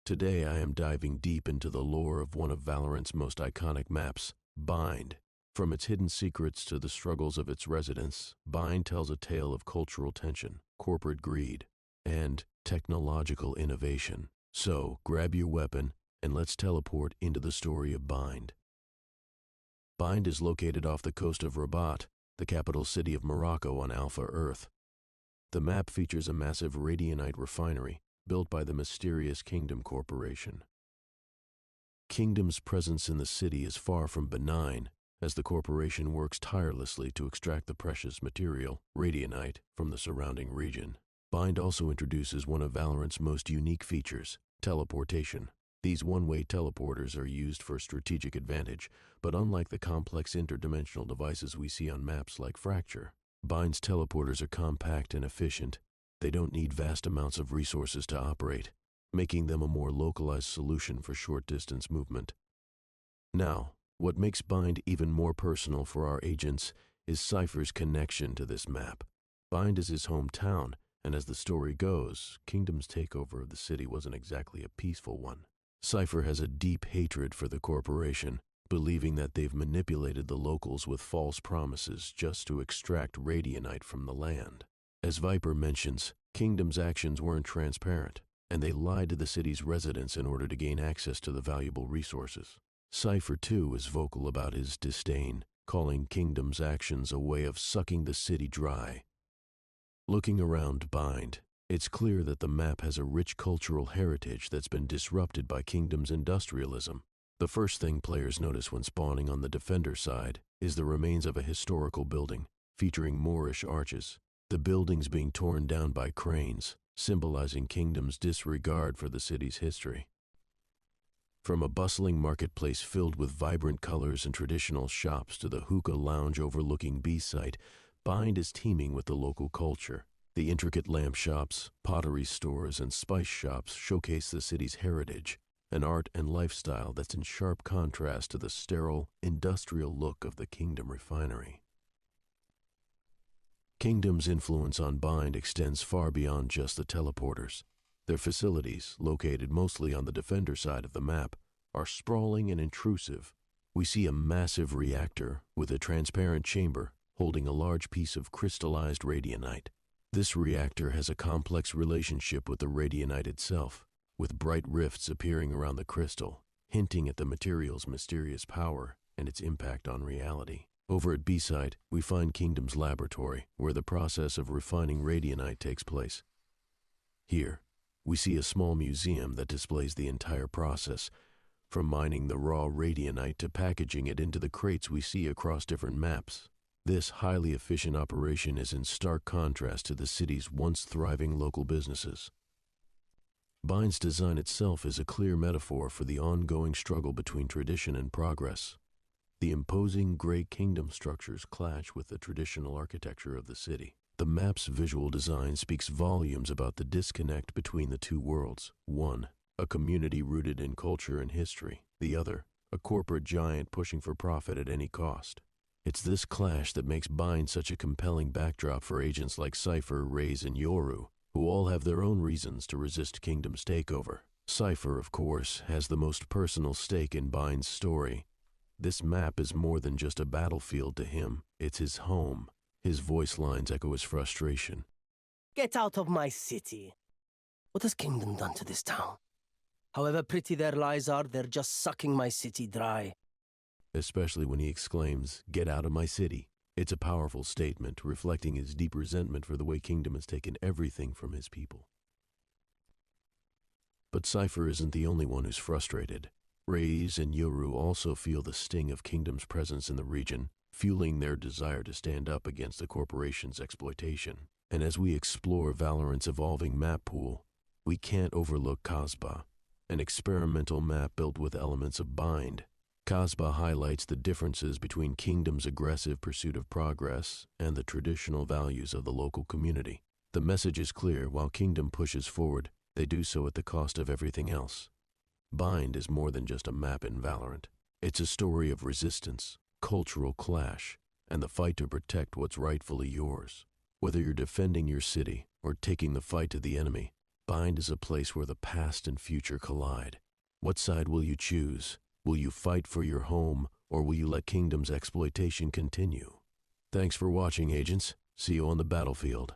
Today I am diving deep into the lore of one of Valorant's most iconic maps, Bind. From its hidden secrets to the struggles of its residents, Bind tells a tale of cultural tension, corporate greed, and technological innovation. So, grab your weapon and let's teleport into the story of Bind. Bind is located off the coast of Rabat, the capital city of Morocco on Alpha Earth. The map features a massive radianite refinery built by the mysterious Kingdom Corporation. Kingdom's presence in the city is far from benign, as the corporation works tirelessly to extract the precious material, radianite, from the surrounding region. Bind also introduces one of Valorant's most unique features, teleportation. These one-way teleporters are used for strategic advantage, but unlike the complex interdimensional devices we see on maps like Fracture, Bind's teleporters are compact and efficient. They don't need vast amounts of resources to operate, making them a more localized solution for short-distance movement. Now, what makes Bind even more personal for our agents is Cypher's connection to this map. Bind is his hometown, and as the story goes, Kingdom's takeover of the city wasn't exactly a peaceful one. Cypher has a deep hatred for the corporation, believing that they've manipulated the locals with false promises just to extract radianite from the land. As Viper mentions, Kingdom's actions weren't transparent, and they lied to the city's residents in order to gain access to the valuable resources. Cypher, too, is vocal about his disdain, calling Kingdom's actions a way of sucking the city dry. Looking around Bind, it's clear that the map has a rich cultural heritage that's been disrupted by Kingdom's industrialism. The first thing players notice when spawning on the defender side is the remains of a historical building, featuring Moorish arches. The buildings being torn down by cranes, symbolizing Kingdom's disregard for the city's history. From a bustling marketplace filled with vibrant colors and traditional shops to the hookah lounge overlooking B-site, Bind is teeming with the local culture. The intricate lamp shops, pottery stores, and spice shops showcase the city's heritage, an art and lifestyle that's in sharp contrast to the sterile, industrial look of the Kingdom refinery. Kingdom's influence on Bind extends far beyond just the teleporters. Their facilities, located mostly on the defender side of the map, are sprawling and intrusive. We see a massive reactor with a transparent chamber holding a large piece of crystallized radianite. This reactor has a complex relationship with the radianite itself, with bright rifts appearing around the crystal, hinting at the material's mysterious power and its impact on reality. Over at B-side, we find Kingdom's laboratory, where the process of refining radianite takes place. Here, we see a small museum that displays the entire process, from mining the raw radianite to packaging it into the crates we see across different maps. This highly efficient operation is in stark contrast to the city's once thriving local businesses. Bind's design itself is a clear metaphor for the ongoing struggle between tradition and progress. The imposing gray kingdom structures clash with the traditional architecture of the city. The map's visual design speaks volumes about the disconnect between the two worlds. One, a community rooted in culture and history. The other, a corporate giant pushing for profit at any cost. It's this clash that makes Bind such a compelling backdrop for agents like Cypher, Raze, and Yoru, who all have their own reasons to resist Kingdom's takeover. Cypher, of course, has the most personal stake in Bind's story. This map is more than just a battlefield to him. It's his home. His voice lines echo his frustration. Get out of my city. What has Kingdom done to this town? However pretty their lies are, they're just sucking my city dry. Especially when he exclaims, "Get out of my city." It's a powerful statement, reflecting his deep resentment for the way Kingdom has taken everything from his people. But Cypher isn't the only one who's frustrated. Raze and Yoru also feel the sting of Kingdom's presence in the region, fueling their desire to stand up against the corporation's exploitation. And as we explore Valorant's evolving map pool, we can't overlook Kasbah, an experimental map built with elements of Bind. Kasbah highlights the differences between Kingdom's aggressive pursuit of progress and the traditional values of the local community. The message is clear: while Kingdom pushes forward, they do so at the cost of everything else. Bind is more than just a map in Valorant. It's a story of resistance, cultural clash, and the fight to protect what's rightfully yours. Whether you're defending your city or taking the fight to the enemy, Bind is a place where the past and future collide. What side will you choose? Will you fight for your home, or will you let Kingdom's exploitation continue? Thanks for watching, agents. See you on the battlefield.